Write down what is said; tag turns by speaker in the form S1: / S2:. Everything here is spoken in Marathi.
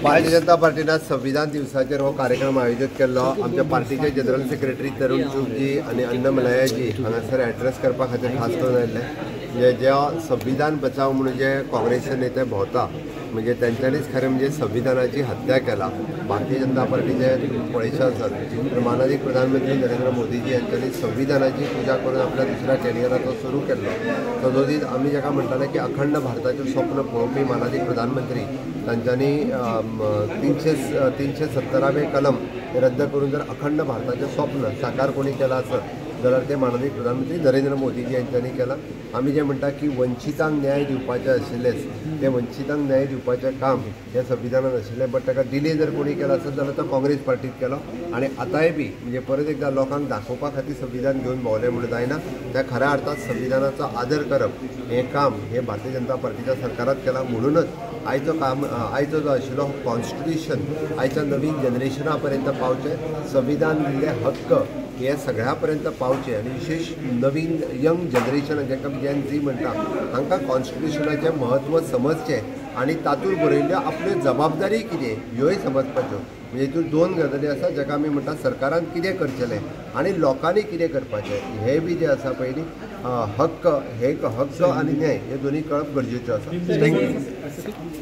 S1: भारतीय जनता पार्टीन आज संविधान दिवसाचेर हो कार्यक्रम आयोजित केल्लो। आमच्या पार्टीचे जनरल सेक्रेटरी तरुण चूकजी आणि अन्नमलयाजी हांगासर एड्रेस करपा खातीर खास करून आयिल्ले। जे संविधान बचाव म्हणून जे काँग्रेसचे नेते भोंवता म्हणजे त्यांच्यानीच खरें म्हणजे संविधानाची हत्या केला। भारतीय जनता पार्टीचे पळयचे आसात तर माननीय प्रधानमंत्री नरेंद्र मोदीजी यांच्यानी संविधानाची पुजा करून आपल्या दुसऱ्या कॅरियराचो सुरू केल्लो। तदोदीत आमी जेका म्हणटाले की अखंड भारताचें स्वप्न पळोवपी माननीय प्रधानमंत्री तांच्यांनी 370वें कलम रद्द करून जर अखंड भारताचें स्वप्न साकार कोणी केला आसत जाल्यार ते माननीय प्रधानमंत्री नरेंद्र मोदीजी यांच्यानी केला। आमी जे म्हणटा की वंचितांक न्याय दिवपाचें आशिल्लेच ते वंचितांक न्याय दिवपाचें काम हे संविधानान आशिल्लें, बट ताका डिले जर कोणी केला आसत जाल्यार तो काँग्रेस पार्टीत केलो। आनी आतांय बी म्हणजे परत एकदा लोकांक दाखोवपा खातीर संविधान घेवन भोंवले म्हणून जायना। त्या खऱ्या अर्थात संविधानाचो आदर करप हें काम हे भारतीय जनता पार्टीच्या सरकारात केलां। म्हणूनच आयचो जो आशिल्लो कॉन्स्टिट्यूशन आयच्या नवीन जनरेशना पर्यंत पावचे, संविधान दिल्ले हक्क हे सगळ्या पर्यंत पावचे आनी विशेष नवीन यंग जनरेशन जेका जेन झी म्हणटा हांकां कॉन्स्टिट्यूशनाचें म्हत्व समजचें आनी तातूंत बरयल्ल्यो आपल्यो जबाबदारी कितें ह्योय समजपाच्यो। म्हणजे हितून दोन गजाली आसा जेका आमी म्हणटा सरकारान कितें करचेलें आनी लोकांनी कितें करपाचें हे बी जे आसा पयलीं हक्क आनी न्याय हे दोनी कळप गरजेचें आसा। थँक्यू।